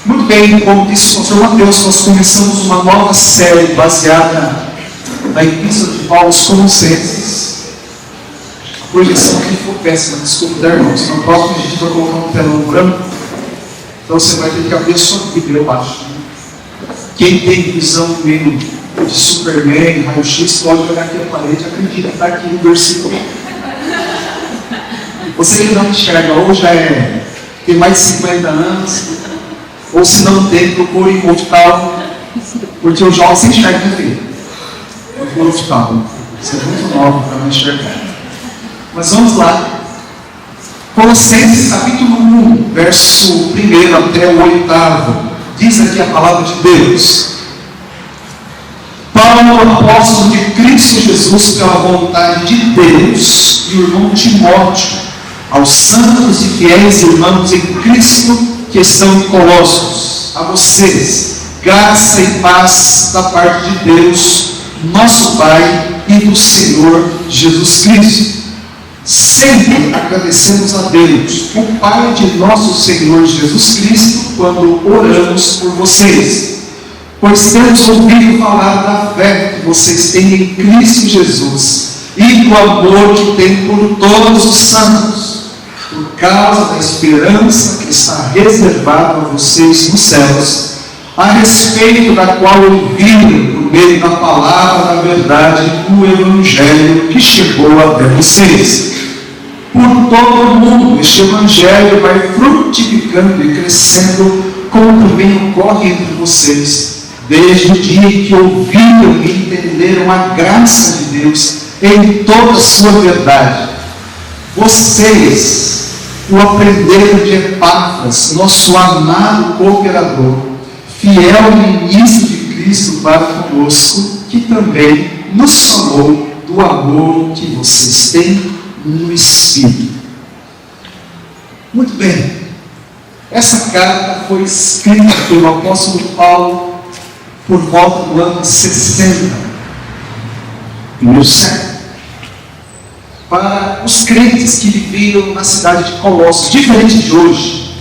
Muito bem, como disse o pastor Mateus, nós começamos uma nova série baseada na Epístola de Paulo aos Colossenses. A projeção aqui ficou péssima, desculpa, irmãos. No próximo a gente vai colocar um telão branco, então você vai ter que abrir a sua Bíblia, eu acho. Quem tem visão meio de Superman, raio-x, pode olhar aqui na parede, acredita que está aqui no versículo. Você que não enxerga, ou já tem mais de 50 anos, ou se não tem, procure em hospital, porque o jovem se enxerga de ver. Procure em hospital. Você é muito novo para não enxergar. Mas vamos lá. Colossenses capítulo 1, verso 1 até o 8. Diz aqui a palavra de Deus. Paulo, apóstolo de Cristo Jesus, pela vontade de Deus, e o irmão Timóteo, aos santos e fiéis irmãos em Cristo que estão em Colossos, a vocês, graça e paz da parte de Deus, nosso Pai e do Senhor Jesus Cristo. Sempre agradecemos a Deus, o Pai de nosso Senhor Jesus Cristo, quando oramos por vocês, pois temos ouvido falar da fé que vocês têm em Cristo Jesus e do amor que têm por todos os santos, por causa da esperança que está reservada a vocês nos céus, a respeito da qual ouviram por meio da palavra da verdade o Evangelho que chegou até vocês. Por todo o mundo este Evangelho vai frutificando e crescendo, como também ocorre entre vocês, desde o dia que ouviram e entenderam a graça de Deus em toda a sua verdade. Vocês o aprenderam de Epáfras, nosso amado cooperador, fiel ministro de Cristo para conosco, que também nos falou do amor que vocês têm no Espírito. Muito bem, essa carta foi escrita pelo apóstolo Paulo por volta do ano 60, primeiro século, para os crentes que viviam na cidade de Colossos, diferente de hoje,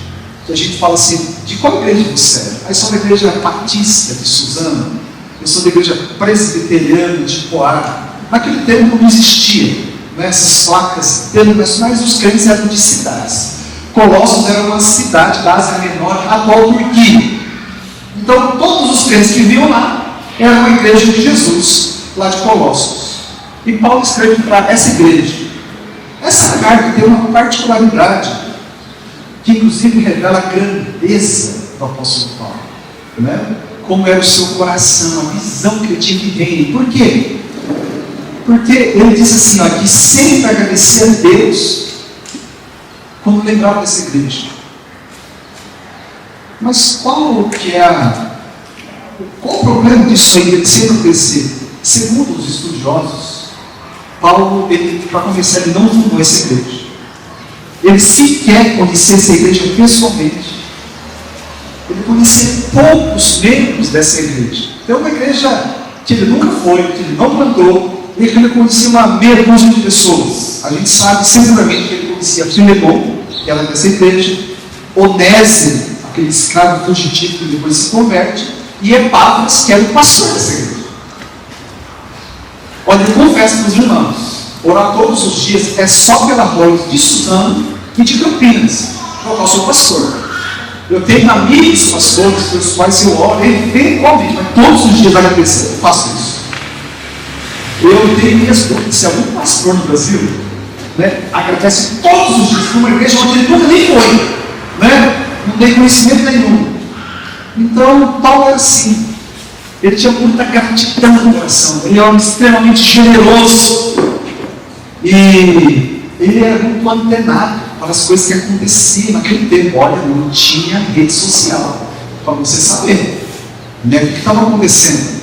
que a gente fala assim: de qual igreja você é? Aí sou da igreja batista de Suzano, eu sou da igreja presbiteriana de Poá. Naquele tempo não existia essas placas denominacionais, os crentes eram de cidades. Colossos era uma cidade da Ásia Menor, atual Turquia. Então todos os crentes que viviam lá eram uma igreja de Jesus, lá de Colossos. E Paulo escreve para essa igreja. Essa carta tem uma particularidade que inclusive revela a grandeza do apóstolo Paulo, né? Como era o seu coração, a visão que ele tinha de reino. Por quê? Porque ele disse assim, ó, que sempre agradecer a Deus quando lembrava dessa igreja. Mas qual o problema disso aí, ele sempre agradecer? Segundo os estudiosos, Paulo, para começar, ele não fundou essa igreja. Ele sequer conhecia essa igreja pessoalmente. Ele conhecia poucos membros dessa igreja. Então, uma igreja que ele nunca foi, que ele não plantou, e que ele conhecia uma meia dúzia de pessoas. A gente sabe seguramente que ele conhecia Filemon, que era dessa igreja, Onésimo, aquele escravo fugitivo que depois se converte, e Epáfras, que era o pastor dessa igreja. Olha, eu confesso para os irmãos, orar todos os dias é só pela voz de Suzano e de Campinas, eu sou pastor. Eu tenho amigos pastores, pelos quais eu oro, ele vem convite, mas todos os dias agradecer, eu faço isso. Eu tenho minhas dúvidas, se algum pastor no Brasil, né, agradece todos os dias por uma igreja onde ele nunca nem foi, né, não tem conhecimento nenhum. Então, Paulo era assim. Ele tinha muita gratidão no coração. Ele era extremamente generoso. E ele era muito antenado para as coisas que aconteciam naquele tempo. Olha, não tinha rede social para você saber, né, o que estava acontecendo.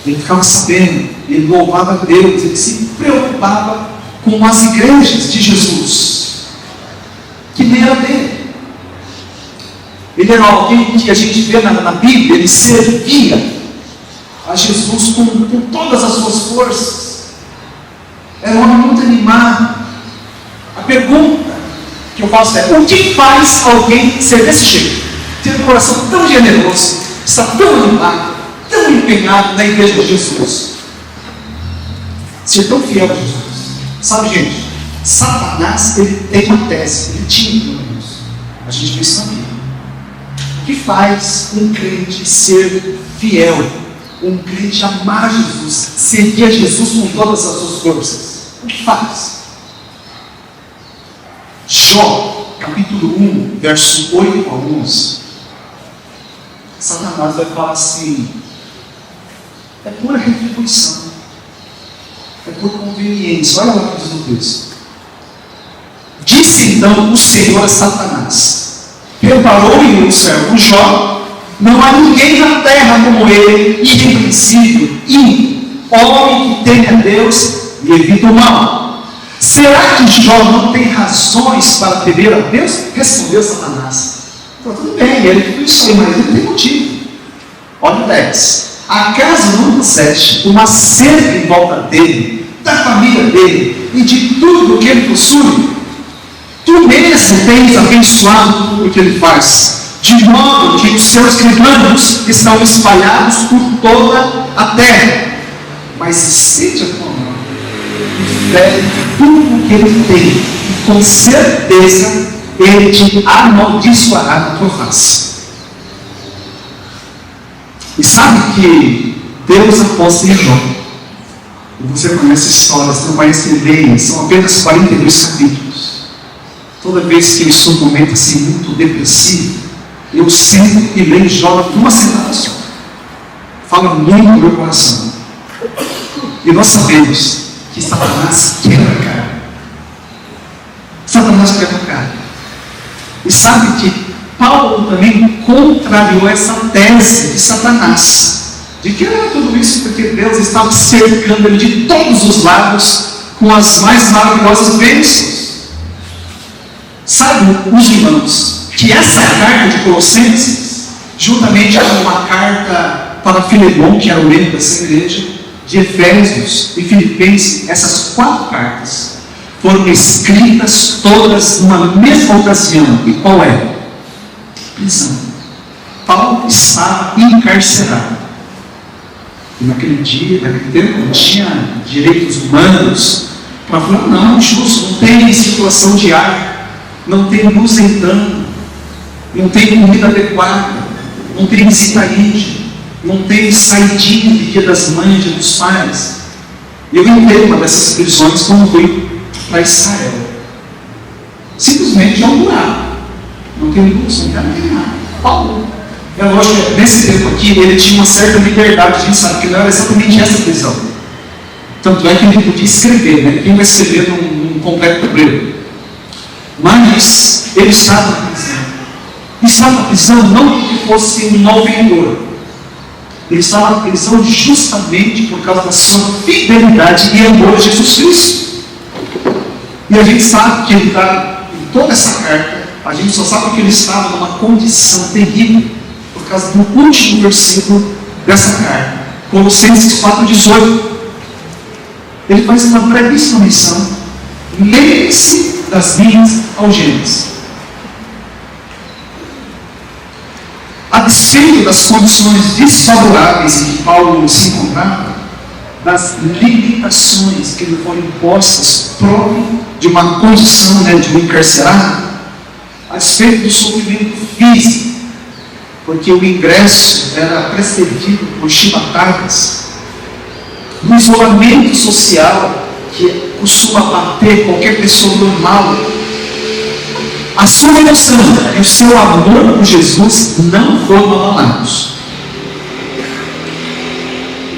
Ele ficava sabendo, ele louvava a Deus, ele se preocupava com as igrejas de Jesus, que nem era dele. Ele era alguém que a gente vê na Bíblia, ele servia a Jesus com todas as suas forças. Era um homem muito animado. A pergunta que eu faço é: o que faz alguém ser desse jeito? tem um coração tão generoso, está tão animado, tão empenhado na igreja de Jesus, ser tão fiel a Jesus. Sabe, gente, Satanás, ele tem uma tese, ele tinha pelo menos. A gente vê isso na Bíblia. O que faz um crente ser fiel? Um crente amar Jesus, seguir a Jesus com todas as suas forças? O que faz? Jó, capítulo 1, verso 8 a 11. Satanás vai falar assim: é pura retribuição, é por conveniência. Olha lá o que diz no texto. Disse então o Senhor a Satanás: reparou-lhe o servo Jó, não há ninguém na terra como ele, irrepreensível, ímpio, homem que teme a Deus e evita o mal. Será que Jó não tem razões para temer a Deus? Respondeu Satanás. Tudo bem, ele tudo isso aí, mas ele tem motivo. Olha o 10. Acaso não puseste uma cerca em volta dele, da família dele e de tudo o que ele possui? Tu mesmo tens abençoado tudo o que ele faz, de modo que os seus rebanhos estão espalhados por toda a terra. Mas estende a tua mão e fere tudo o que ele tem, e com certeza ele te amaldiçoará na tua face. E sabe que Deus aposta em Jó. E você conhece a história, você não conhece bem, são apenas 42 capítulos. Toda vez que eu estou num momento assim muito depressivo, eu sinto e leio Jó numa sentada só. Fala muito no meu coração. E nós sabemos que Satanás quebra a cara. Satanás quebra a cara. E sabe que Paulo também contrariou essa tese de Satanás, de que era tudo isso porque Deus estava cercando ele de todos os lados com as mais maravilhosas bênçãos. Sabe, os irmãos, que essa carta de Colossenses, juntamente com uma carta para Filemão, que era o membro dessa igreja, de Efésios e Filipenses, essas 4 cartas foram escritas todas numa mesma ocasião. E qual é? Prisão. Paulo estava encarcerado. E naquele dia, naquele tempo, não tinha direitos humanos para falar: não, justo, não tem circulação de ar, não tem luz entrando, não tem comida adequada, não tem visita íntima, não tem saidinha de dia das mães, dia dos pais. E eu entrei uma dessas prisões quando fui para Israel. Simplesmente é um buraco. Não tem luz, não tem nada. Paulo. É lógico que nesse tempo aqui ele tinha uma certa liberdade, a gente sabe que não era exatamente essa prisão. Tanto é que ele podia escrever, né? Quem vai escrever num completo hebreu? Mas ele estava na prisão. Estava na prisão não porque fosse um malfeitor. Ele estava na prisão justamente por causa da sua fidelidade e amor a Jesus Cristo. E a gente sabe que ele está em toda essa carta, a gente só sabe que ele estava numa condição terrível por causa do último versículo dessa carta, Colossenses 4,18. Ele faz uma brevíssima menção: lembre-se das minhas algemas. A despeito das condições desfavoráveis em que Paulo se encontrava, das limitações que lhe foram impostas próprio de uma condição, de um encarcerado, a despeito do sofrimento físico, porque o ingresso era precedido por chibatadas, no isolamento social que costuma bater qualquer pessoa normal, a sua devoção e o seu amor por Jesus não foram abalados.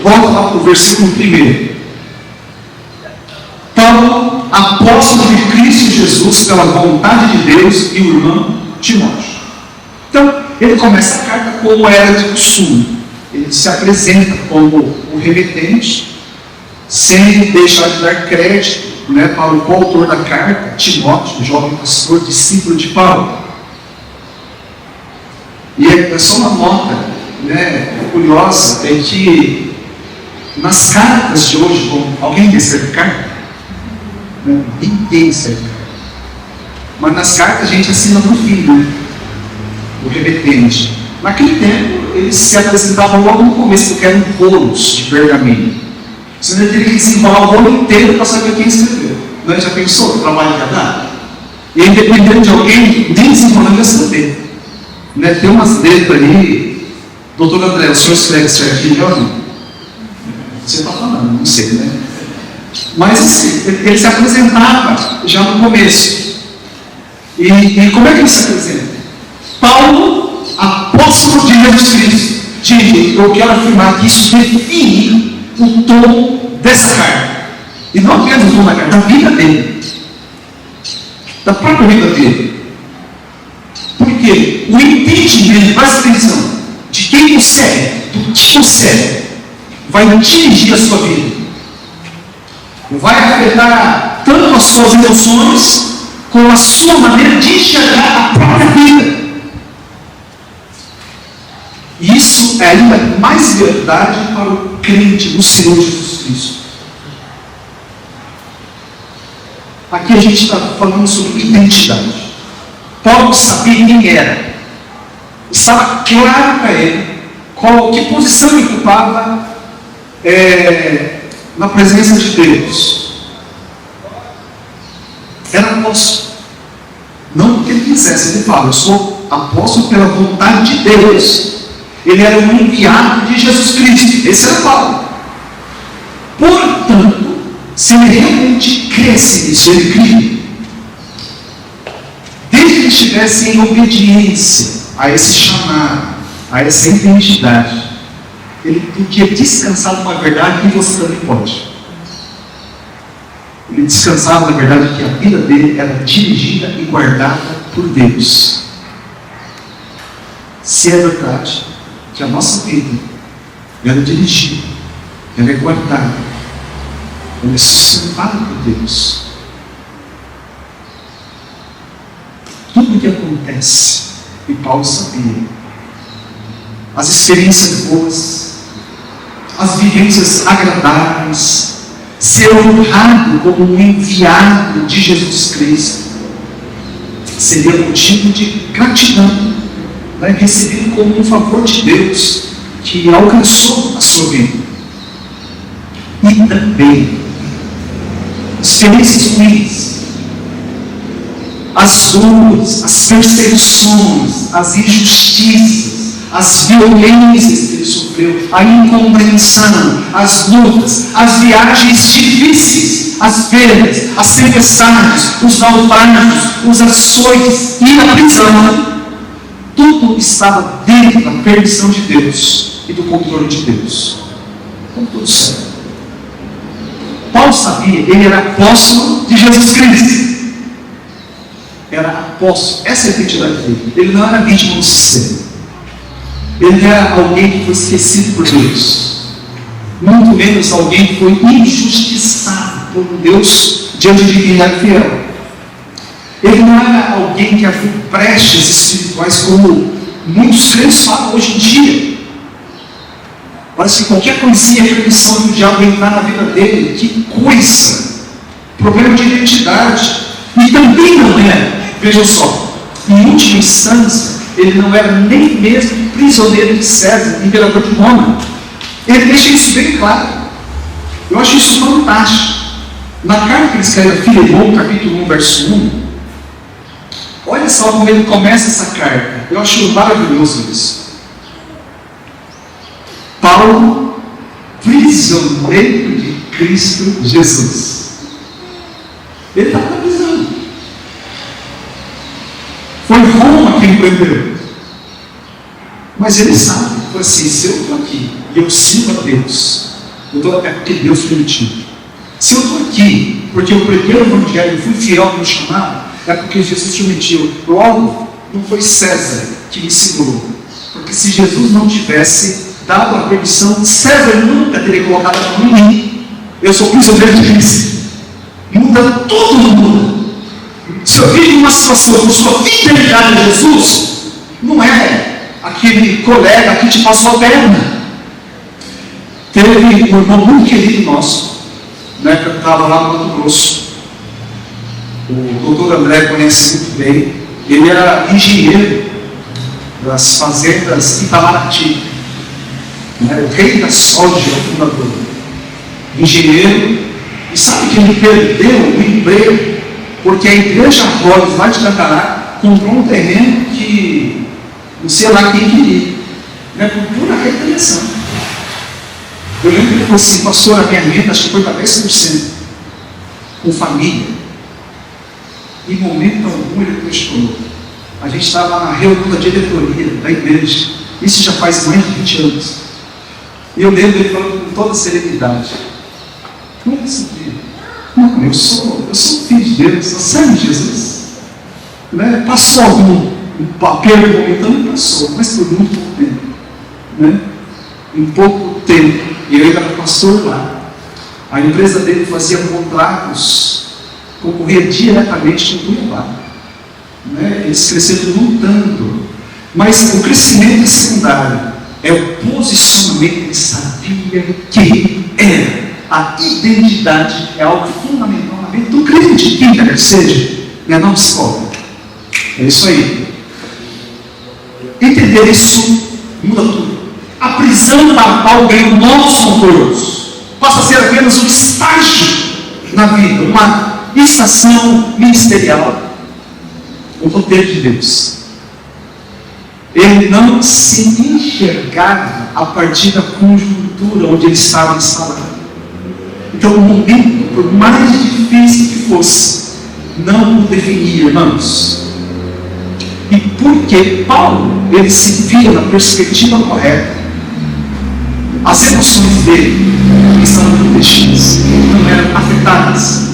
Volta lá para o versículo 1. Paulo, apóstolo de Cristo Jesus, pela vontade de Deus, e o irmão Timóteo. Então, ele começa a carta como era de costume. Ele se apresenta como o remetente, sem deixar de dar crédito para o coautor da carta, Timóteo, jovem pastor, discípulo de Paulo. E é só uma nota curiosa, é que nas cartas de hoje, como alguém recebe carta? Ninguém recebe carta. Mas nas cartas a gente assina no fim, o remetente. Naquele tempo, eles se apresentavam logo no começo, porque eram rolos de pergaminho. Você não teria que desenrolar o rolo inteiro para saber quem escreveu. Não é? Já pensou o trabalho que ia dar? E aí, dependendo de alguém, nem desenrolando ia saber. Né? Tem umas letras aí, doutor André, o senhor escreve certinho ou não? Você está falando, não sei, né? Mas assim, ele se apresentava já no começo. E como é que ele se apresenta? Paulo, apóstolo de Jesus Cristo. Gente, eu quero afirmar que isso define o tom dessa carta. E não apenas o tom da carta, da vida dele. Da própria vida dele. Porque o entendimento, presta atenção, de quem você é, do que você é, vai dirigir a sua vida. Vai afetar tanto as suas emoções, como a sua maneira de enxergar a própria vida. E isso é ainda mais verdade para o crente no Senhor Jesus Cristo. Aqui a gente está falando sobre identidade. Paulo sabia quem era. Estava claro para ele que posição ele ocupava na presença de Deus. Era apóstolo. Não porque ele quisesse, ele fala, eu sou apóstolo pela vontade de Deus. Ele era um enviado de Jesus Cristo. Esse era Paulo. Portanto, se ele realmente cresce nisso, ele cria. Desde que ele estivesse em obediência a esse chamado, a essa identidade, ele podia descansar numa verdade que você também pode. Ele descansava na verdade que a vida dele era dirigida e guardada por Deus. Se é verdade que a nossa vida ela é dirigida, ela é guardada, ela é sustentada por Deus, tudo o que acontece, e Paulo sabia, as experiências boas, as vivências agradáveis, ser honrado como um enviado de Jesus Cristo, seria motivo de gratidão, né? Recebido como um favor de Deus que alcançou a sua vida. E também experiências ruins, as dores, as perseguições, as injustiças, as violências que ele sofreu, a incompreensão, as lutas, as viagens difíceis, as perdas, as tempestades, os naufrágios, os açoites e a prisão, tudo estava dentro da permissão de Deus e do controle de Deus. Com tudo certo. Paulo sabia, ele era apóstolo de Jesus Cristo. Era apóstolo, essa é a identidade dele. Ele não era vítima do sistema. Ele não era alguém que foi esquecido por Deus. Muito menos alguém que foi injustiçado por Deus diante de quem era fiel. Ele não era alguém que havia brechas espirituais como muitos crentes falam hoje em dia. Parece que qualquer coisinha é permissão do diabo entrar na vida dele. Que coisa! Problema de identidade. E também não era, vejam só, em última instância, ele não era nem mesmo prisioneiro de César, imperador de Roma. Ele deixa isso bem claro. Eu acho isso fantástico. Na carta que ele escreve a Filemão, capítulo 1, verso 1, olha só como ele começa essa carta. Eu acho maravilhoso isso. Paulo, prisioneiro de Cristo Jesus. Ele estava na prisão. Foi Roma quem prendeu. Mas ele sabe, foi assim, se eu estou aqui e eu sirvo a Deus, eu estou até porque Deus permitiu. Se eu estou aqui porque eu preguei o Evangelho e fui fiel ao meu chamado, é porque Jesus permitiu. Logo, não foi César que me segurou. Porque se Jesus não tivesse dado a permissão, César nunca teria colocado a mão em mim. Eu sou prisioneiro de Cristo. Muda tudo no mundo. Se eu vivo uma situação com sua fidelidade a Jesus, não é aquele colega que te passou a perna. Teve um irmão muito querido nosso, né, que estava lá no Mato Grosso. O doutor André conhece muito bem. Ele era engenheiro das fazendas Itamaraty, né? O rei da soja, o fundador, engenheiro, e sabe que ele perdeu o emprego porque a igreja Rosa, lá de Cantará, comprou um terreno que não sei lá quem queria, né? Por pura repreensão. Eu lembro que ele falou assim: pastor, a minha renda acho que foi para 10%, com família. Em momento algum ele questionou. A gente estava na reunião da diretoria da igreja, isso já faz mais de 20 anos. E eu lembro ele falando com toda serenidade: como é isso aqui? Não, eu sou filho de Deus, eu servo de Jesus. Né? Passou algum papel momentâneo, passou, mas por muito pouco tempo. Né? Em pouco tempo, e eu era pastor lá. A empresa dele fazia contratos, concorria diretamente com Cuiabá. Né? Eles cresceram lutando. Mas o crescimento secundário é o posicionamento. Ele sabia que era. A identidade é algo fundamental na vida do crente, quem quer que seja, né? Não descobre. É isso aí. Entender isso muda tudo. A prisão papal ganha novos contornos. Passa a ser apenas um estágio na vida, uma estação ministerial. O roteiro de Deus. Ele não se enxergava a partir da conjuntura onde ele estava instalado. Então, o momento, por mais difícil que fosse, não o definia, irmãos. E porque Paulo, ele se via na perspectiva correta, as emoções dele estavam protegidas, não eram afetadas.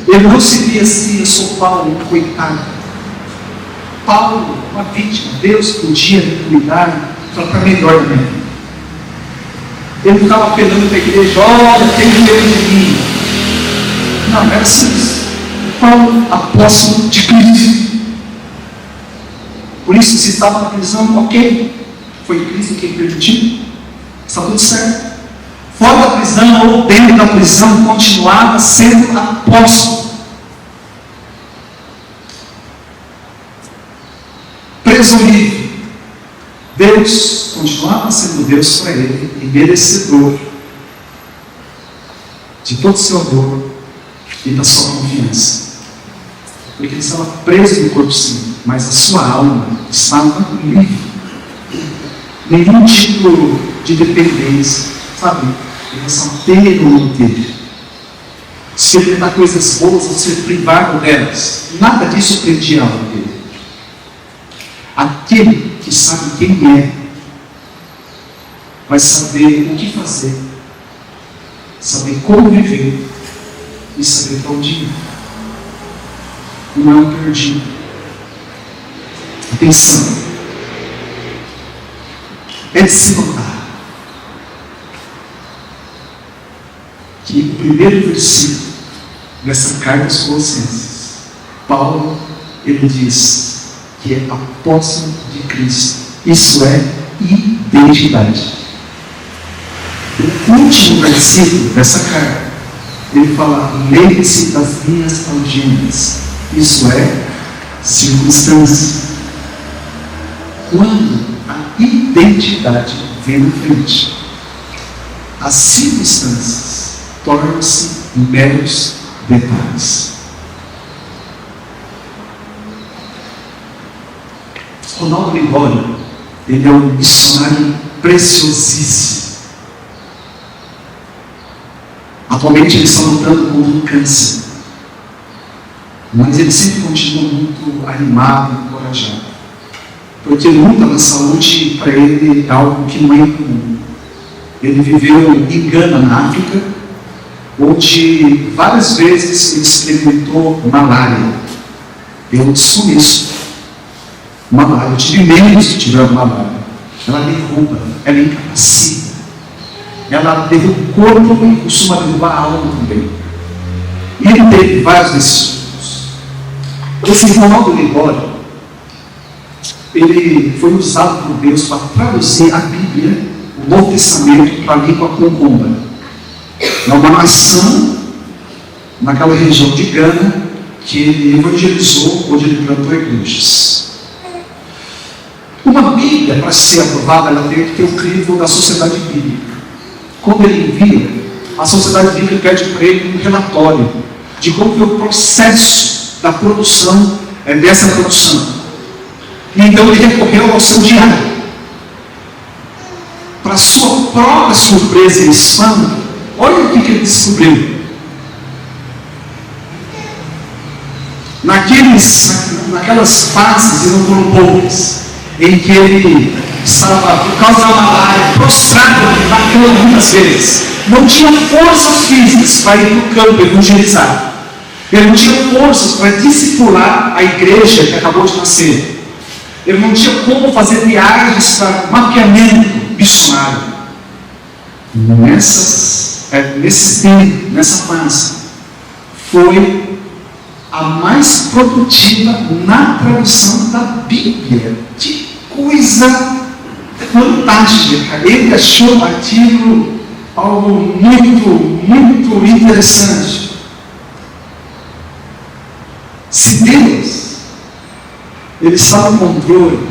Ele não se via assim: eu sou Paulo, um coitado. Paulo, uma vítima, Deus podia me cuidar, tratar melhor da minha vida. Ele não estava apelando para a igreja: olha, tem medo de mim. Não, era simples. Paulo, apóstolo de Cristo. Por isso, se estava na prisão, ok. Foi Cristo quem permitiu. Está tudo certo. Fora da prisão ou dentro da prisão, continuava sendo apóstolo. Preso livre. Deus continuava sendo Deus para ele e merecedor de todo o seu amor e da sua confiança. Porque ele estava preso no corpo, sim, mas a sua alma estava livre. Nenhum tipo de dependência, sabe? Em relação a ter ou não ter. Experimentar coisas boas ou ser privado delas. Nada disso prendia a alma dele. Aquele que sabe quem é, vai saber o que fazer, saber como viver e saber para onde ir. Não é um perdido. Atenção. É de se notar que o primeiro versículo dessa carta aos Colossenses, Paulo, ele diz que é apóstolo de Cristo. Isso é identidade. O último versículo dessa carta, ele fala: lembre-se das minhas algemas. Isso é circunstância. Quando a identidade vem na frente, as circunstâncias tornam-se meros detalhes. Ronaldo Ligório, ele é um missionário preciosíssimo. Atualmente ele está lutando contra o câncer, mas ele sempre continua muito animado e encorajado, porque luta na saúde para ele é algo que não é incomum. Ele viveu em Gana, na África, onde várias vezes ele experimentou malária. Eu desconheço malária. Eu tive menos de tiver malária. Ela derruba, ela incapacita. Ela derruba o corpo e costuma derrubar a alma também. E ele teve vários desses tipos. Esse Ronaldo Ligório, ele foi usado por Deus para traduzir a Bíblia, o Novo Testamento, para a língua concomba. É uma nação naquela região de Gana que ele evangelizou, onde ele plantou igrejas. Uma Bíblia, para ser aprovada, ela tem que ter o crivo da sociedade bíblica. Quando ele envia, a sociedade bíblica pede para ele um relatório de como foi o processo da produção dessa produção. E então ele recorreu ao seu diário. Para sua própria surpresa e espanto, olha o que ele descobriu. Naquelas fases, e não foram poucas, em que ele estava, por causa da malária, prostrado na cama muitas vezes, não tinha forças físicas para ir para o campo evangelizar. Ele não tinha forças para discipular a igreja que acabou de nascer. Ele não tinha como fazer viagens para mapeamento missionário. Nesse tempo, nessa fase, foi a mais produtiva na tradução da Bíblia. Que coisa fantástica! Ele achou aquilo algo muito, muito interessante. Se Deus ele está no controle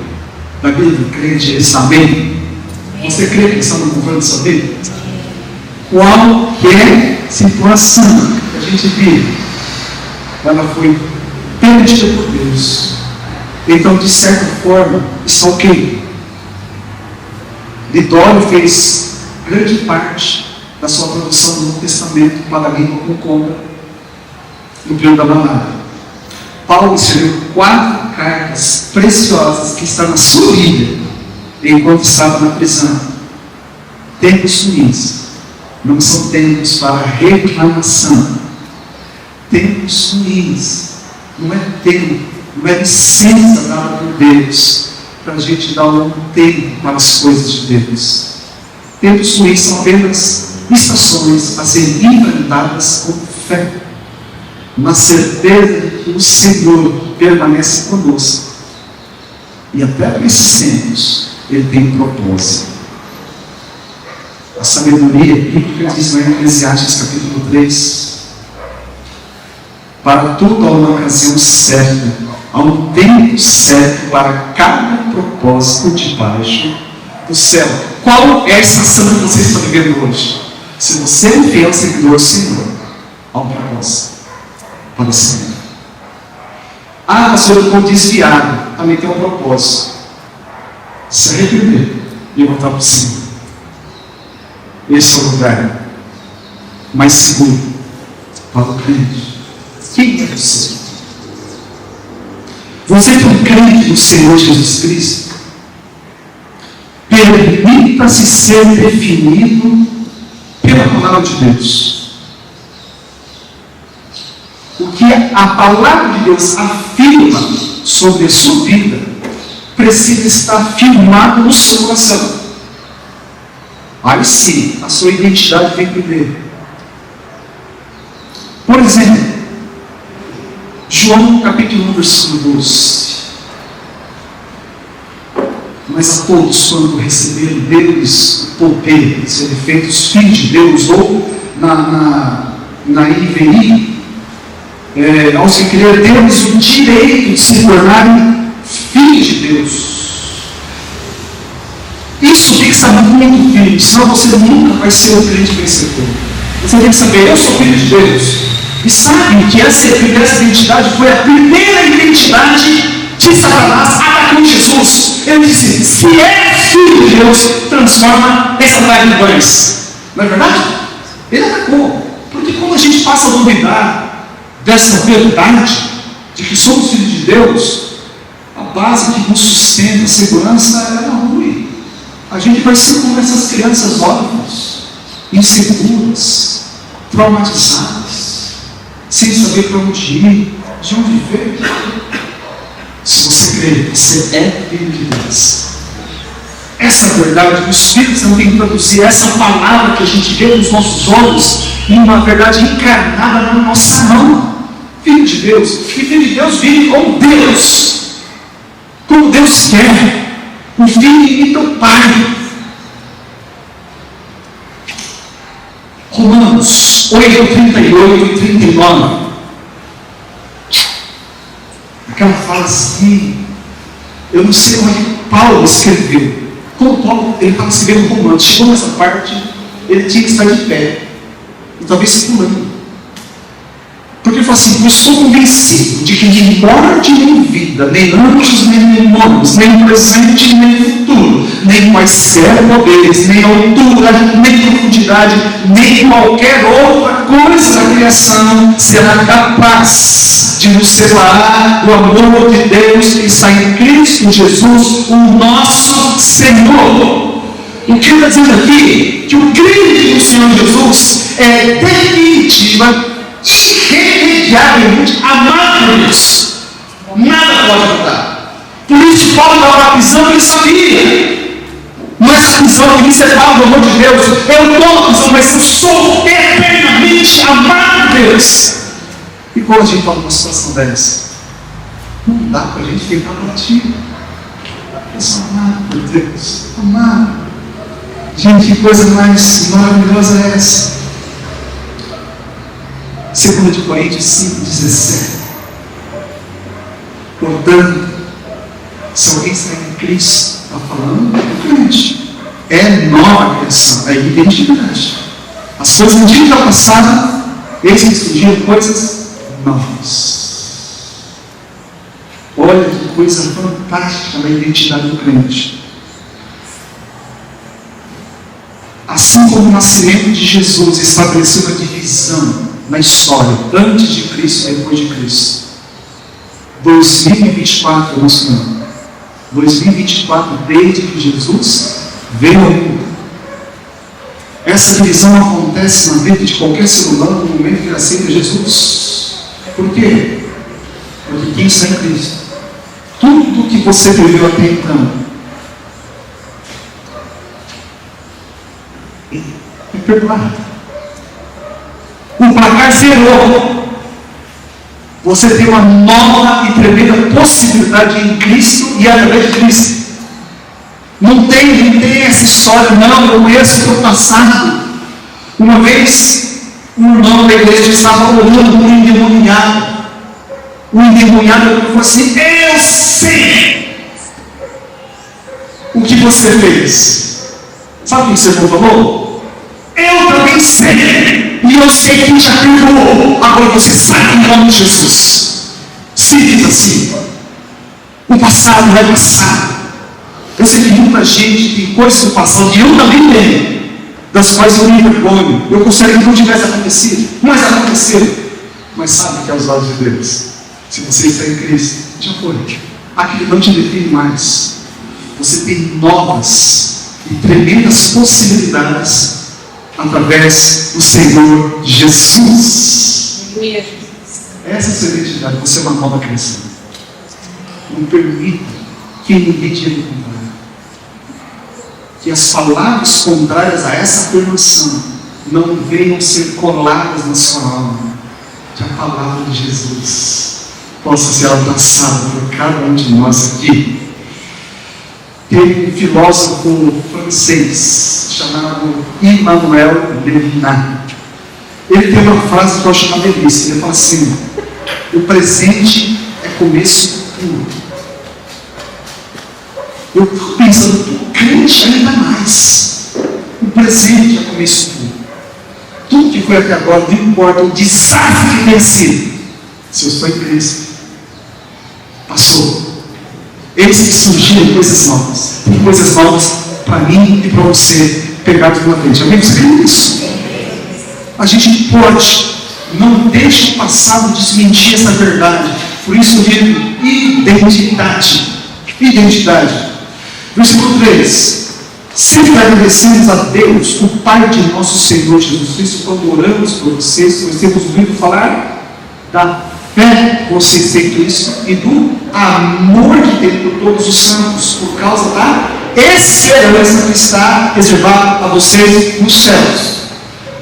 da vida do crente, ele está bem. Você crê que ele está no controle da sua vida? Qualquer situação que a gente vive, ela foi permitida por Deus. Então, de certa forma, está ok. Lidório fez grande parte da sua produção do Novo Testamento para a língua com conta no período da malária. Paulo escreveu 4 cartas preciosas que estão na sua Bíblia enquanto estava na prisão. Tempos ruins não são tempos para reclamação. Tempos ruins não é tempo, não é licença dada por Deus para a gente dar um tempo para as coisas de Deus. Tempos ruins são apenas estações a serem enfrentadas com fé, na certeza de que o Senhor permanece conosco. E até para esses tempos, Ele tem um propósito. A sabedoria bíblica diz em Eclesiastes capítulo 3: para tudo há uma ocasião certa, há um tempo certo para cada propósito debaixo do céu. Qual é a estação que você está vivendo hoje? Se você é um fiel seguidor do Senhor, há um propósito para o Senhor. Pastor, eu estou desviado. Também tem um propósito: se arrepender e voltar para o Senhor. Esse é o lugar mais seguro para o crente. Quem é você? Você que é um crente do Senhor Jesus Cristo, permita-se ser definido pela palavra de Deus. O que a palavra de Deus afirma sobre a sua vida precisa estar firmado no seu coração. Aí sim, a sua identidade vem primeiro. Por exemplo, João capítulo 1, versículo 12. Mas a todos, quando receberam deles o poder de serem feitos filhos de Deus, ou na NVI, aos que creram, deu-lhes o direito de se tornarem filhos de Deus. Isso tem que estar muito firme, senão você nunca vai ser um crente vencedor. Você tem que saber: eu sou filho de Deus. E sabe que essa identidade foi a primeira identidade de Satanás atacando Jesus. Ele disse: se é filho de Deus, transforma essa terra em pães. Não é verdade? Ele atacou. Porque quando a gente passa a duvidar dessa verdade, de que somos filhos de Deus, a base que nos sustenta, a segurança, é ruim. A gente vai ser como essas crianças órfãs, inseguras, traumatizadas, sem saber para onde ir, de onde veio. Se você crê, você é filho de Deus. Essa verdade, o Espírito Santo tem que traduzir essa palavra que a gente vê nos nossos olhos em uma verdade encarnada na nossa mão. Filho de Deus. E filho de Deus vive com Deus, como Deus quer. O filho imita o pai. Romanos 8, 38 e 39. Aquela fala assim: eu não sei Paulo escreveu. Quando Paulo estava escrevendo um romance, chegou nessa parte, ele tinha que estar de pé. E talvez pulando. Porque ele falou assim: eu estou convencido de que nem morte nem vida, nem anjos nem demônios, nem presente nem futuro, nem quaisquer poderes, nem altura, nem profundidade, nem qualquer outra coisa da criação será capaz de nos separar do amor de Deus que está em Cristo Jesus, o nosso Senhor. O que ele está dizendo aqui? Que o crente no Senhor Jesus é definitiva, irremediavelmente amado por Deus. Nada pode mudar. Por isso Paulo dava uma prisão que ele sabia. Não é essa prisão que me separa do amor de Deus. Eu estou na prisão, mas eu sou eternamente amado por Deus. E quando a gente fala numa situação dessa, não dá para a gente ficar batido. Eu sou amado por Deus. Amado. Gente, que coisa mais maravilhosa é essa? 2 Coríntios 5,17. Portanto, se alguém está em Cristo, está falando do crente. É nova criação, é identidade. As coisas antigas já passaram, eis que surgiram coisas novas. Olha que coisa fantástica na identidade do crente. Assim como o nascimento de Jesus estabeleceu uma divisão na história, antes de Cristo e depois de Cristo, 2024 é o nosso ano. 2024, desde que Jesus veio ao mundo. Essa divisão acontece na vida de qualquer ser humano no momento que ele aceita Jesus. Por quê? Porque quem está em Cristo, tudo que você viveu até então é perdoado. O placar zerou. Você tem uma nova e tremenda possibilidade em Cristo e através de Cristo. Não tem essa história, não. Eu conheço o passado. Uma vez, um irmão da igreja estava orando por um endemoniado. O endemoniado falou assim: eu sei o que você fez. Sabe o que você falou? Eu também sei. E eu sei que já perdoou. Agora você sai em nome de Jesus. Se diz assim: o passado vai passar. Eu sei que muita gente tem coisas do passado, e eu também tenho, das quais eu me envergonho. Eu gostaria que não tivesse acontecido, mas aconteceu. Mas sabe que aos olhos de Deus, se você está em Cristo, já foi. Aquilo não te define mais. Você tem novas e tremendas possibilidades através do Senhor Jesus. Essa é a sua identidade. Você é uma nova criação. Não permita que ninguém te contrário. Que as palavras contrárias a essa afirmação não venham ser coladas na sua alma. Que a palavra de Jesus possa ser abraçada por cada um de nós aqui. Tem um filósofo francês chamado Emmanuel Levinas. Ele tem uma frase que eu acho uma delícia. Ele fala assim: o presente é começo puro. Eu estou pensando, o crente ainda mais. O presente é começo puro. Tudo que foi até agora, não importa o desastre que tenha sido, se eu estou em Cristo, passou. Eis que surgiram coisas novas. Tem coisas novas para mim e para você pegar pela frente. Alguém você crê nisso? A gente pode. Não deixe o passado desmentir essa verdade. Por isso eu digo identidade. Identidade. Versículo 3. Sempre agradecemos a Deus, o Pai de nosso Senhor Jesus Cristo, quando oramos por vocês. Nós temos ouvido falar da fé que vocês têm em Cristo e do amor que tem por todos os santos, por causa da esperança que está reservada a vocês nos céus.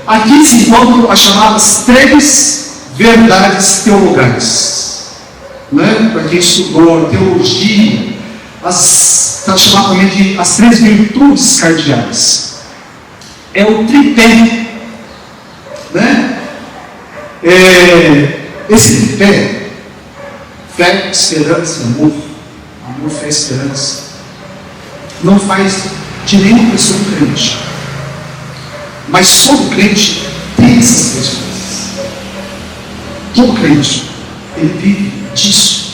Aqui se encontram as chamadas 3 verdades teologais. Né? Para quem estudou teologia, está chamado também de as 3 virtudes cardeais. É o tripé. Né? Esse tripé, fé, esperança e amor. Amor, fé, esperança. não faz de nenhuma pessoa um crente. Mas todo crente tem essas três coisas. Todo crente, ele vive disso.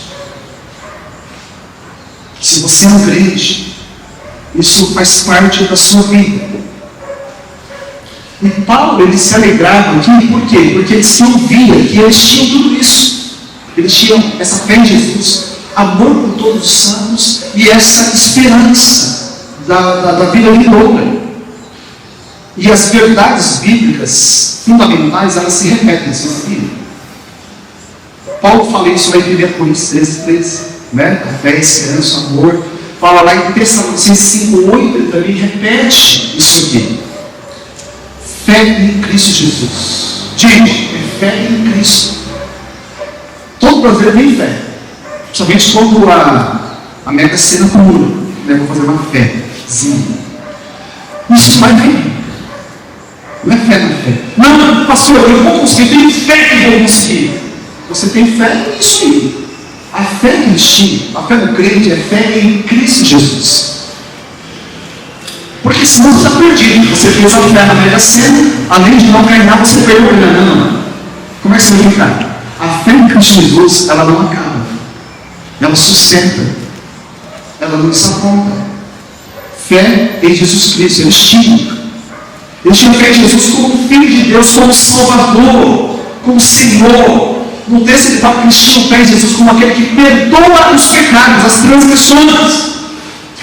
Se você é um crente, isso faz parte da sua vida. E Paulo, ele se alegrava aqui, por quê? Porque ele se ouvia que eles tinham tudo isso. Eles tinham essa fé em Jesus, amor por todos os santos e essa esperança da vida vindoura. E as verdades bíblicas fundamentais, elas se repetem, vocês sabiam? Paulo fala isso lá em 1 Coríntios 13, né? A fé, a esperança, o amor. Fala lá em Tessalonicenses 5:8, ele também repete isso aqui. Fé em Cristo Jesus. Gente, é fé em Cristo. Todo brasileiro tem fé. Principalmente quando a Mega Sena comuna, né? Vou fazer uma fézinha. Isso vai vir. Não é fé na fé. Não, pastor, eu vou conseguir, eu tenho fé que vou conseguir. Você tem fé nisso aí. A fé em ti, a fé no crente é fé em Cristo Jesus. Porque senão você está perdido. Você fez a fé na Mega Sena, além de não ganhar, você perdeu a grana. Não. Como é que você vai ficar? A fé em Cristo Jesus, ela não acaba. Ela sustenta. Ela não desaponta. Fé em Jesus Cristo, eles tinham. Eles tinham fé em Jesus como Filho de Deus, como Salvador, como Senhor. No texto ele fala que eles tinham fé em Jesus como aquele que perdoa os pecados, as transgressões.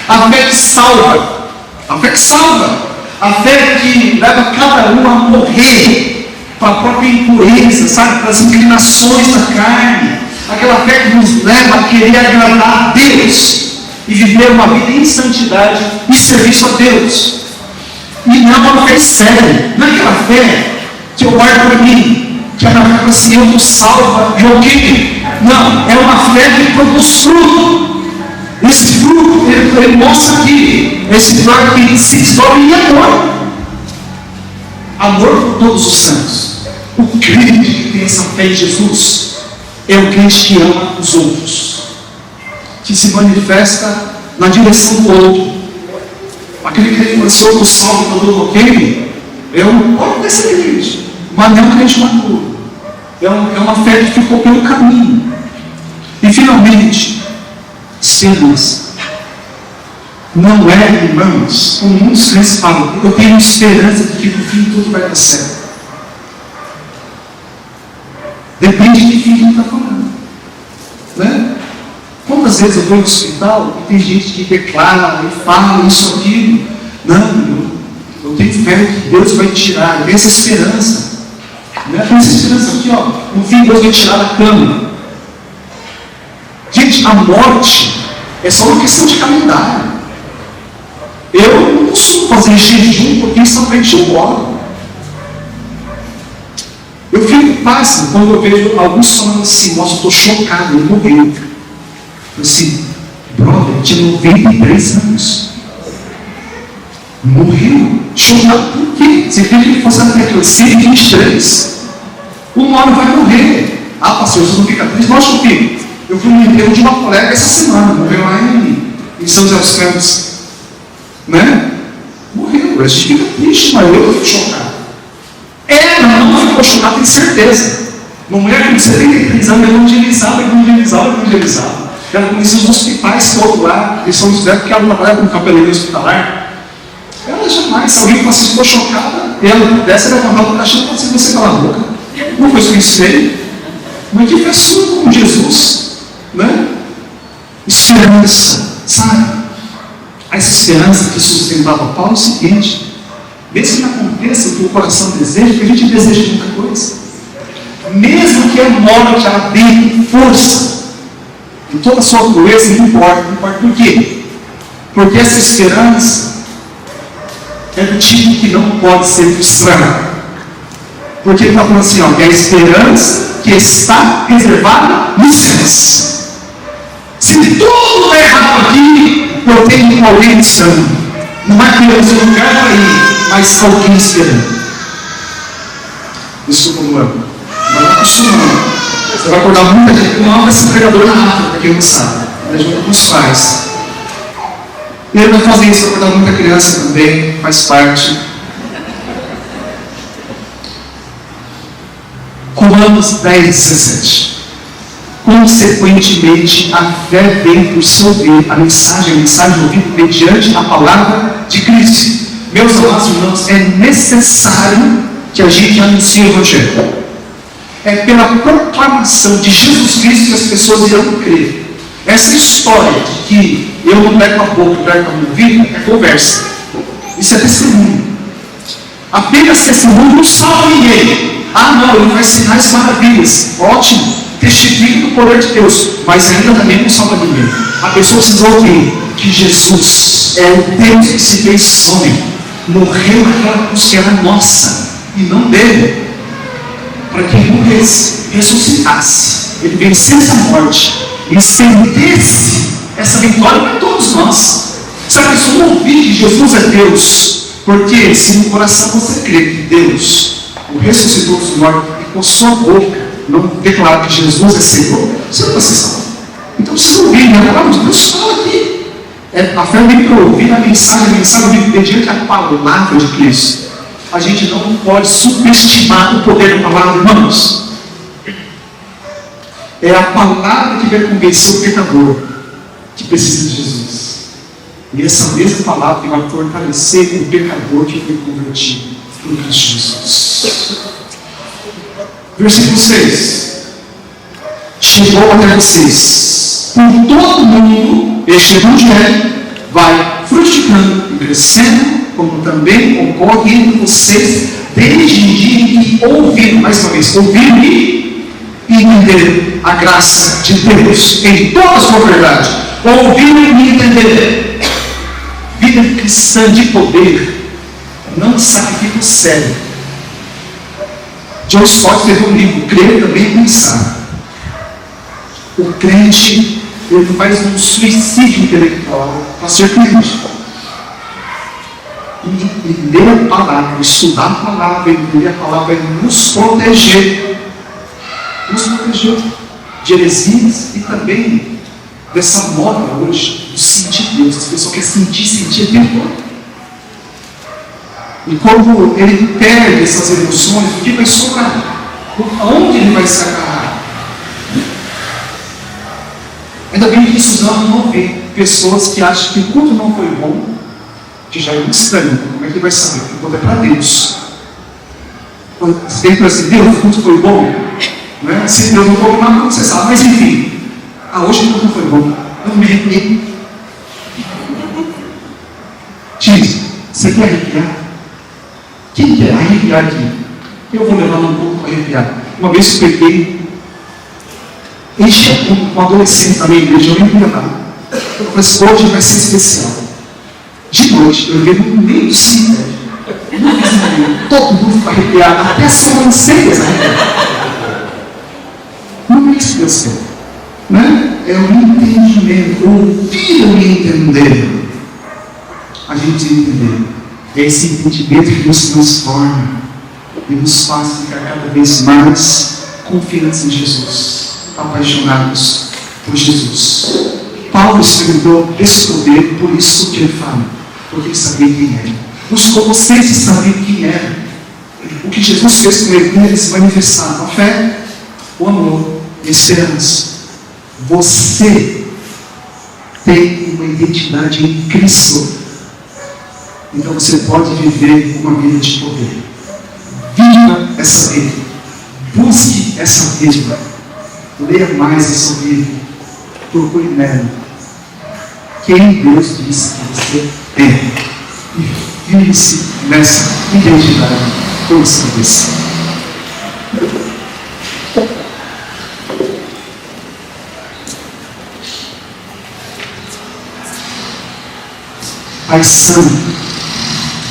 A fé que salva. A fé que salva. A fé que leva cada um a morrer para a própria impureza, sabe? Para as inclinações da carne. Aquela fé que nos leva a querer agradar a Deus e viver uma vida em santidade e serviço a Deus. E não é uma fé séria. Não é aquela fé que eu guardo para mim, que é uma fé assim, eu estou salva de alguém. Não, é uma fé que produz fruto. Esse fruto, ele mostra que esse fruto que se desdobra em amor. Amor por todos os santos. O crente que tem essa fé em Jesus é o crente que ama os outros, que se manifesta na direção do outro. Aquele crente que nasceu do salvo para do bloqueio, pode ser crente, mas não é um crente maduro. É uma fé que ficou pelo caminho. E finalmente, esperança. Não é, irmãos, como muitos crentes falam, eu tenho esperança de que no fim tudo vai dar certo. Depende de quem ele está falando. Né? Quantas vezes eu vou no hospital e tem gente que declara e fala isso, aquilo. Não, eu tenho fé que Deus vai tirar, eu tenho essa esperança. Né? Eu tenho essa esperança aqui, ó. No fim Deus vai tirar da cama. Gente, a morte é só uma questão de calendário. Eu não costumo fazer jejum porque isso frente eu oro. Eu fico pasmo quando eu vejo alguns falando assim, nossa, eu estou chocado, ele morreu. Eu assim, brother, tinha 93 anos. Morreu? Chocado por quê? Você queria que ele fosse até aqui, 123. Uma hora vai morrer. Ah, pastor, você não fica triste? Lógico que eu fico. Eu fui no enterro de uma colega essa semana, morreu lá em São José dos Campos. Né? Morreu. A gente fica triste, mas eu fico chocado. Ela não ficou chocada, tenho certeza. Mulher com 73 anos evangelizava. Ela conhecia os hospitais todos lá, em São José, porque ela trabalhava com cabeleireiro hospitalar. Ela jamais, se alguém fosse ficou chocada, ela pudesse levantar o caixão e falar assim, você cala a boca. Não foi isso que isso veio. Mas que fez sua com Jesus. Né? Esperança, sabe? Essa esperança que sustentava Paulo é o seguinte: mesmo que aconteça o que o coração deseja, porque a gente deseja muita coisa, mesmo que a morte ela dê força, e toda a sua crueza, não importa por quê? Porque essa esperança é do tipo que não pode ser frustrada. Porque ele está falando assim, ó, que é a esperança que está reservada nos céus. Se tudo der errado aqui, eu tenho alguém esperando. Não é que eu tenho lugar para ir, mas alguém esperando. Desculpa, Luan. Mas não acostuma. Você vai acordar muita gente. Não é esse pregador na África, para quem não sabe. Ele ajuda com os pais. E ele vai fazer isso para acordar muita criança também, faz parte. Romanos 10, 17. Consequentemente, a fé vem por se ouvir a mensagem ouvida mediante a palavra de Cristo. Meus amados irmãos, é necessário que a gente anuncie o Evangelho. É pela proclamação de Jesus Cristo que as pessoas irão crer. Essa história de que eu não pego a boca, eu pego a ouvido, é conversa. Isso é testemunho. Apenas testemunho não salva ninguém. Ah, não, ele faz sinais maravilhas. Ótimo, testifica do poder de Deus, mas ainda também não salva ninguém. A pessoa precisa ouvir que Jesus é o Deus que se fez homem, morreu naquela cruz que era nossa e não dele, para que ele morresse, ressuscitasse, ele vencesse a morte e estendesse essa vitória para todos nós. Se a pessoa ouvir que Jesus é Deus, porque se no coração você crê que Deus o ressuscitou dos mortos e com sua boca não declarar que Jesus é Senhor, você não vai ser salvo. Então precisa ouvir, a palavra de Deus fala aqui. A fé vem para ouvir a mensagem vem mediante a palavra de Cristo. A gente não pode subestimar o poder da palavra, irmãos. É a palavra que vai convencer o pecador que precisa de Jesus. E essa mesma palavra que vai fortalecer o pecador que foi convertido por Cristo Jesus. Versículo 6. Chegou até vocês. Por todo mundo, este evangelho vai frutificando e crescendo, como também ocorre entre vocês, desde o dia em que ouviram, mais uma vez, ouviram e entenderam a graça de Deus em toda a sua verdade. Ouviram e entenderam. Vida cristã de poder não sacrifica o cérebro. John Stott teve um livro, Crer também Pensar. O crente, ele faz um suicídio intelectual para ser crente. E ler a palavra, estudar a palavra, entender a palavra, é nos proteger. Nos proteger de heresias e também dessa moda hoje do sentir Deus. As pessoas querem sentir Deus. E quando ele perde essas emoções, o que vai sobrar? Aonde ele vai se agarrar? Ainda bem que isso não vê pessoas que acham que o culto não foi bom, que já é muito estranho. Como é que ele vai saber? O culto é para Deus. Você tem que assim, Deus, o culto foi bom? Né? Se Deus não foi bom, você sabe. Mas enfim, hoje o culto não foi bom. Eu me arrepiei. Diz, você quer arrepiar? Quem quer arrepiar aqui? Eu vou levar um pouco para arrepiar. Uma vez eu peguei, enchi um adolescente na minha igreja, eu nem via nada. Eu falei assim, hoje vai ser especial. De noite, eu levei no meio do cemitério. Todo mundo ficou arrepiado, até as sobrancelhas arrepiadas. Não é isso que Deus quer. Né? É o entendimento, ouvir o entender. A gente entender. É esse entendimento que nos transforma e nos faz ficar cada vez mais confiantes em Jesus, apaixonados por Jesus. Paulo experimentou esse poder, por isso que ele fala, porque ele sabia quem era. Os colossenses sabiam quem era. O que Jesus fez com eles se manifestaram: a fé, o amor e a esperança. Você tem uma identidade em Cristo. Então você pode viver uma vida de poder. Viva essa vida. Busque essa vida. Leia mais essa vida. Procure nela quem Deus diz que você é. E vive-se nessa identidade com essa cabeça. Pai Santo,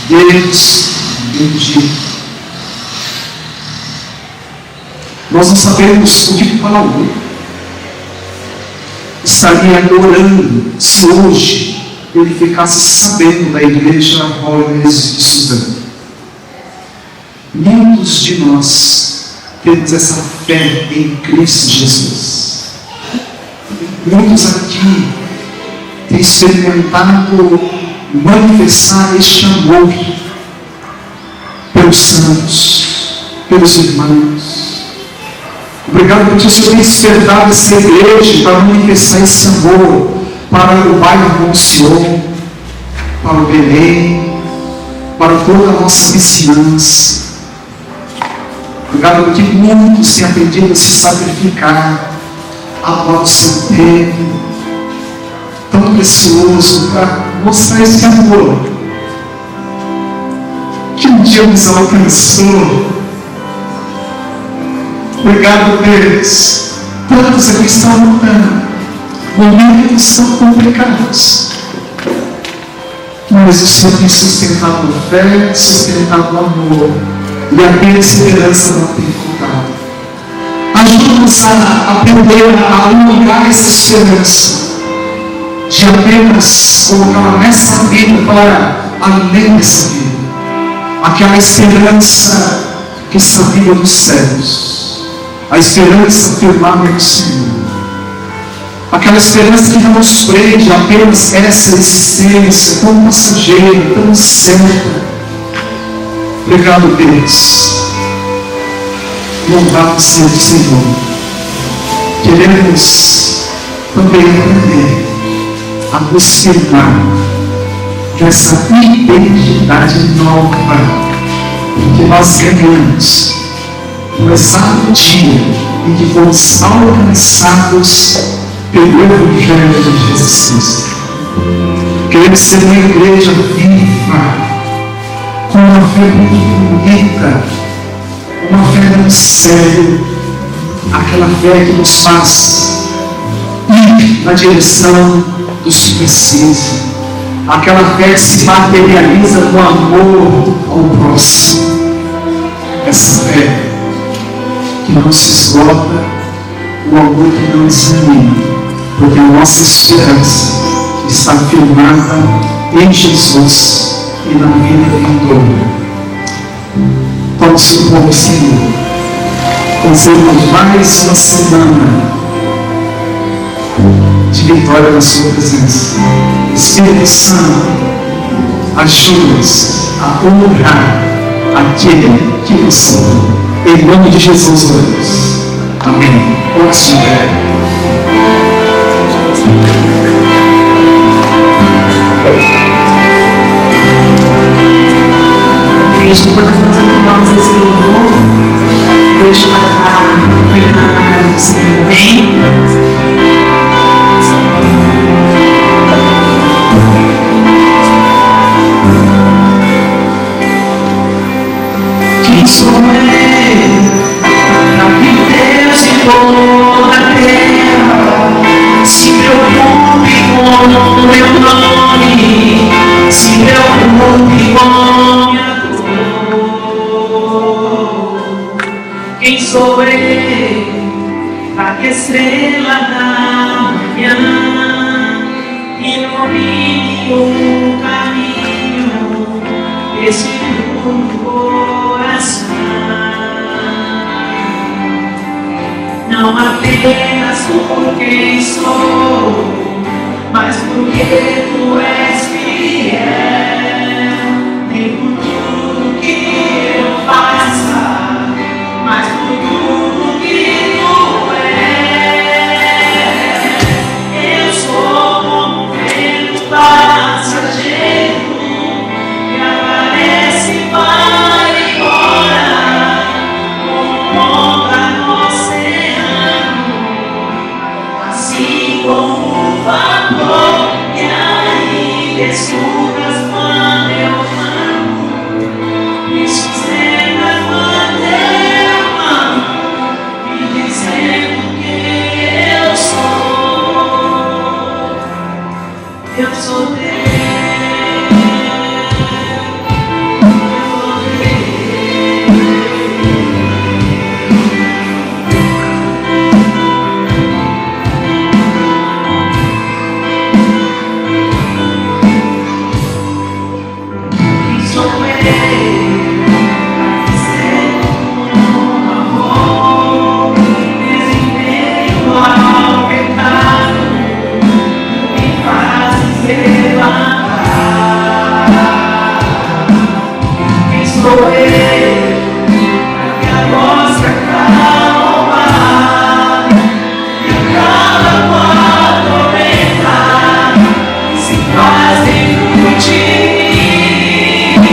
Deus bendito. Nós não sabemos o que Paulo estaria orando se hoje ele ficasse sabendo da igreja Holmes de Suzano. Muitos de nós temos essa fé em Cristo Jesus. Muitos aqui tem experimentado manifestar este amor pelos santos, pelos irmãos. Obrigado porque o Senhor tem despertado essa igreja para manifestar esse amor para o bairro Bom Sion, para o Belém, para toda a nossa vizinhança. Obrigado porque muitos têm aprendido a se sacrificar, amar o seu tempo, tão precioso, para mostrar esse amor que um dia nos alcançou. Obrigado, Deus. Tantos aqui estão lutando, momentos tão complicados, mas o Senhor tem sustentado a fé, sustentado o amor, e a perseverança não tem faltado. Ajuda-nos a aprender a alugar essa esperança, de apenas colocá-la nessa vida para além dessa vida. Aquela esperança que está viva nos céus, a esperança firmada no Senhor, aquela esperança que não nos prende apenas essa existência tão passageira, tão certa. Obrigado, Deus. Louvado seja o Senhor. Queremos também aprender a nos firmar nessa identidade nova que nós ganhamos no exato dia em que fomos alcançados pelo Evangelho de Jesus Cristo. Queremos ser uma igreja viva, com uma fé muito bonita, uma fé muito séria, aquela fé que nos faz ir na direção dos que precisam, aquela fé que se materializa no amor ao próximo, essa fé que não se esgota, o amor que não desanima, porque a nossa esperança está firmada em Jesus e na vida vindoura. Vamos com o Senhor, concedemos mais uma semana de vitória na sua presença. Espírito Santo, ajuda-nos a honrar aquele que nos salvou. Em nome de Jesus oramos. Amém. Ótimo. Igreja, enquanto nós acabamos esse louvor, deixa eu estar na casa do Senhor, bem? Quem sou eu para que Deus em toda a terra se preocupe com o meu nome, se preocupe com minha quem sou eu para que a estrela da manhã ilumine o caminho desse meu coração? Não apenas por quem sou, mas porque tu és fiel, nem por tudo que eu faça, mas por tudo que tu és. Eu sou como um vento passageiro que aparece e vai embora, como onda no oceano, assim como o vapor que ainda escutas quando eu amo, me sustenta quando eu amo, me dizendo quem eu sou teu. Faz sou Ele, minha voz que acalma, me acalma com a tormenta, se faz dentro de mim.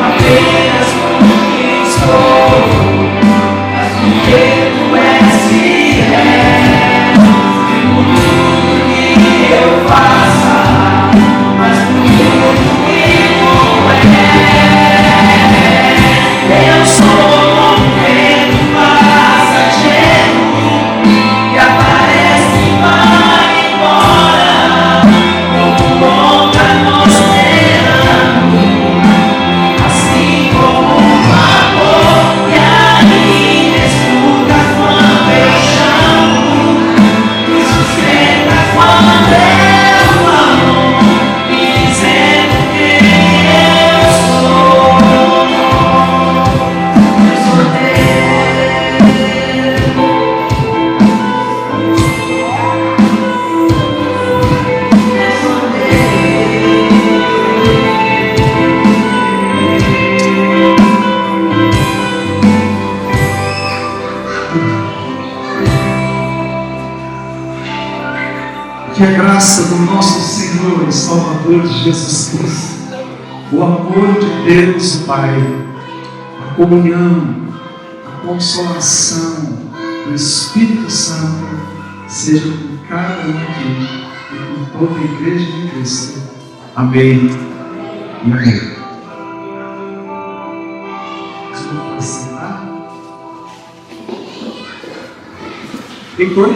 Apenas conquistou, mas porque tu és fiel, e por tudo que eu faça, mas por tudo que tu és, eu sou como vento passageiro, que aparece e vai embora, como onda costeira, assim como um vapor que ainda escuta quando eu chamo, me sustenta quando eu amo, me dizendo quem eu sou. Eu sou teu. Eu sou Que a graça do nosso Senhor e Salvador Jesus Cristo, o amor de Deus Pai, a comunhão, a consolação do Espírito Santo seja com cada um aqui e com toda a Igreja de Cristo. Amém e amém. Vamos sentar? Heitor?